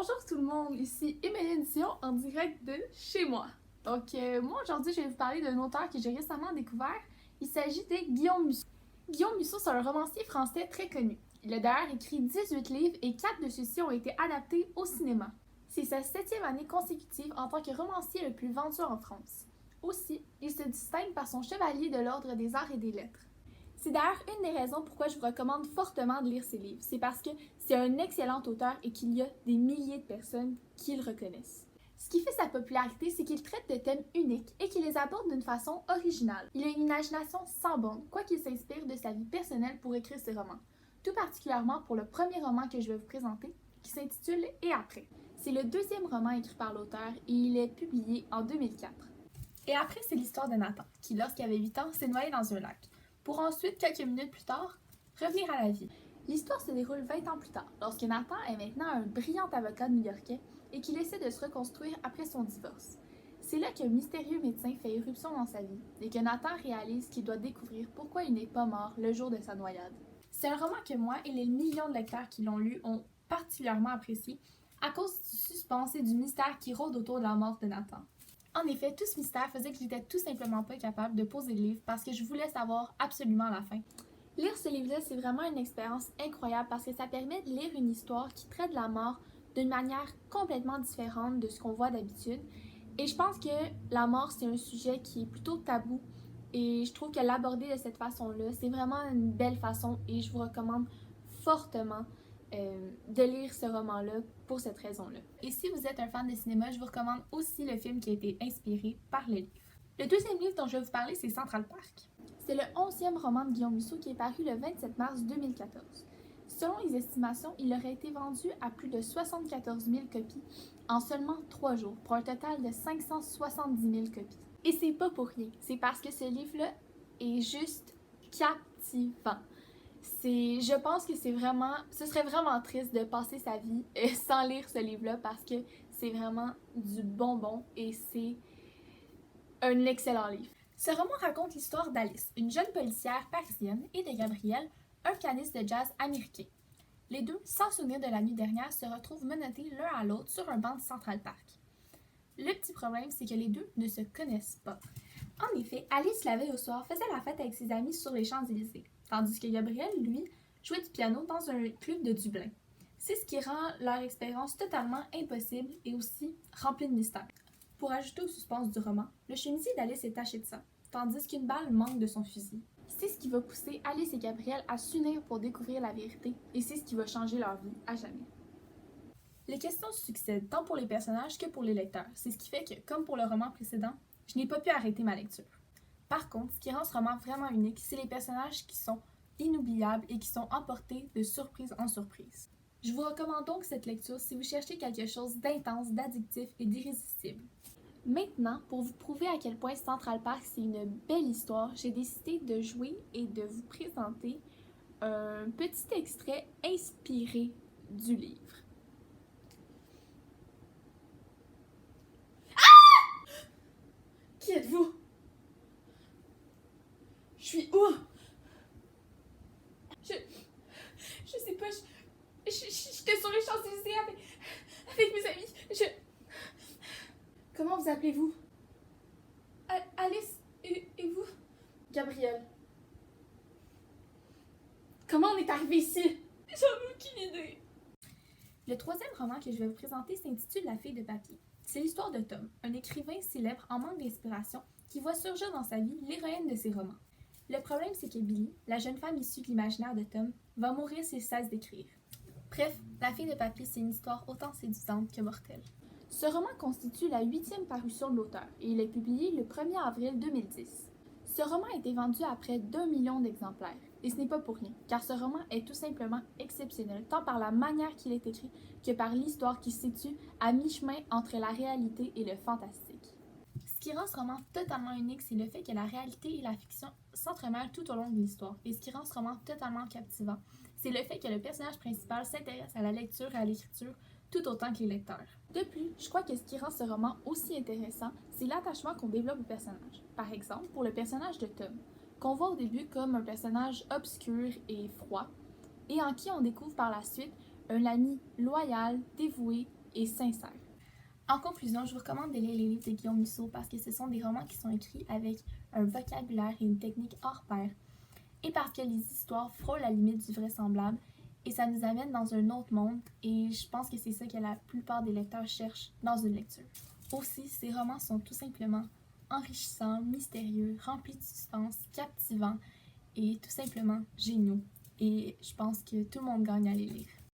Bonjour tout le monde, ici Emeline Dion en direct de chez moi. Moi aujourd'hui je vais vous parler d'un auteur que j'ai récemment découvert. Il s'agit de Guillaume Musso. Guillaume Musso, c'est un romancier français très connu. Il a d'ailleurs écrit 18 livres et 4 de ceux-ci ont été adaptés au cinéma. C'est sa 7e année consécutive en tant que romancier le plus vendu en France. Aussi, il se distingue par son chevalier de l'Ordre des Arts et des Lettres. C'est d'ailleurs une des raisons pourquoi je vous recommande fortement de lire ses livres. C'est parce que c'est un excellent auteur et qu'il y a des milliers de personnes qui le reconnaissent. Ce qui fait sa popularité, c'est qu'il traite de thèmes uniques et qu'il les aborde d'une façon originale. Il a une imagination sans borne, quoiqu'il s'inspire de sa vie personnelle pour écrire ses romans. Tout particulièrement pour le premier roman que je vais vous présenter, qui s'intitule « Et après ». C'est le deuxième roman écrit par l'auteur et il est publié en 2004. Et après, c'est l'histoire de Nathan, qui lorsqu'il avait 8 ans, s'est noyé dans un lac, pour ensuite, quelques minutes plus tard, revenir à la vie. L'histoire se déroule 20 ans plus tard, lorsque Nathan est maintenant un brillant avocat new-yorkais et qu'il essaie de se reconstruire après son divorce. C'est là qu'un mystérieux médecin fait irruption dans sa vie et que Nathan réalise qu'il doit découvrir pourquoi il n'est pas mort le jour de sa noyade. C'est un roman que moi et les millions de lecteurs qui l'ont lu ont particulièrement apprécié à cause du suspense et du mystère qui rôde autour de la mort de Nathan. En effet, tout ce mystère faisait que j'étais tout simplement pas capable de poser le livre parce que je voulais savoir absolument la fin. Lire ce livre-là, c'est vraiment une expérience incroyable parce que ça permet de lire une histoire qui traite la mort d'une manière complètement différente de ce qu'on voit d'habitude. Et je pense que la mort, c'est un sujet qui est plutôt tabou et je trouve que l'aborder de cette façon-là, c'est vraiment une belle façon et je vous recommande fortement de lire ce roman-là pour cette raison-là. Et si vous êtes un fan de cinéma, je vous recommande aussi le film qui a été inspiré par le livre. Le deuxième livre dont je vais vous parler, c'est Central Park. C'est le 11e roman de Guillaume Musso qui est paru le 27 mars 2014. Selon les estimations, il aurait été vendu à plus de 74 000 copies en seulement 3 jours, pour un total de 570 000 copies. Et c'est pas pour rien, c'est parce que ce livre-là est juste captivant. Je pense que ce serait vraiment triste de passer sa vie sans lire ce livre-là parce que c'est vraiment du bonbon et c'est un excellent livre. Ce roman raconte l'histoire d'Alice, une jeune policière parisienne, et de Gabriel, un pianiste de jazz américain. Les deux, sans souvenir de la nuit dernière, se retrouvent menottés l'un à l'autre sur un banc de Central Park. Le petit problème, c'est que les deux ne se connaissent pas. En effet, Alice, la veille au soir, faisait la fête avec ses amis sur les Champs-Élysées, tandis que Gabriel, lui, jouait du piano dans un club de Dublin. C'est ce qui rend leur expérience totalement impossible et aussi remplie de mystères. Pour ajouter au suspense du roman, le chemisier d'Alice est taché de sang, tandis qu'une balle manque de son fusil. C'est ce qui va pousser Alice et Gabriel à s'unir pour découvrir la vérité, et c'est ce qui va changer leur vie à jamais. Les questions succèdent tant pour les personnages que pour les lecteurs. C'est ce qui fait que, comme pour le roman précédent, je n'ai pas pu arrêter ma lecture. Par contre, ce qui rend ce roman vraiment unique, c'est les personnages qui sont inoubliables et qui sont emportés de surprise en surprise. Je vous recommande donc cette lecture si vous cherchez quelque chose d'intense, d'addictif et d'irrésistible. Maintenant, pour vous prouver à quel point Central Park c'est une belle histoire, j'ai décidé de jouer et de vous présenter un petit extrait inspiré du livre. Qui êtes-vous? Je suis où? Je sais pas, j'étais sur les Champs-Élysées avec mes amis. Comment vous appelez-vous? Alice, et vous? Gabriel. Comment on est arrivé ici? J'en ai aucune idée. Le troisième roman que je vais vous présenter s'intitule La fille de papier. C'est l'histoire de Tom, un écrivain célèbre en manque d'inspiration qui voit surgir dans sa vie l'héroïne de ses romans. Le problème, c'est que Billy, la jeune femme issue de l'imaginaire de Tom, va mourir s'il cesse d'écrire. Bref, La fille de papier, c'est une histoire autant séduisante que mortelle. Ce roman constitue la 8e parution de l'auteur et il est publié le 1er avril 2010. Ce roman a été vendu à près d'1 million d'exemplaires. Et ce n'est pas pour rien, car ce roman est tout simplement exceptionnel, tant par la manière qu'il est écrit que par l'histoire qui se situe à mi-chemin entre la réalité et le fantastique. Ce qui rend ce roman totalement unique, c'est le fait que la réalité et la fiction s'entremêlent tout au long de l'histoire. Et ce qui rend ce roman totalement captivant, c'est le fait que le personnage principal s'intéresse à la lecture et à l'écriture tout autant que les lecteurs. De plus, je crois que ce qui rend ce roman aussi intéressant, c'est l'attachement qu'on développe au personnage. Par exemple, pour le personnage de Tom, qu'on voit au début comme un personnage obscur et froid, et en qui on découvre par la suite un ami loyal, dévoué et sincère. En conclusion, je vous recommande de lire les livres de Guillaume Musso parce que ce sont des romans qui sont écrits avec un vocabulaire et une technique hors pair, et parce que les histoires frôlent la limite du vraisemblable et ça nous amène dans un autre monde, et je pense que c'est ça que la plupart des lecteurs cherchent dans une lecture. Aussi, ces romans sont tout simplement enrichissants, mystérieux, remplis de suspense, captivants et tout simplement géniaux. Et je pense que tout le monde gagne à les lire.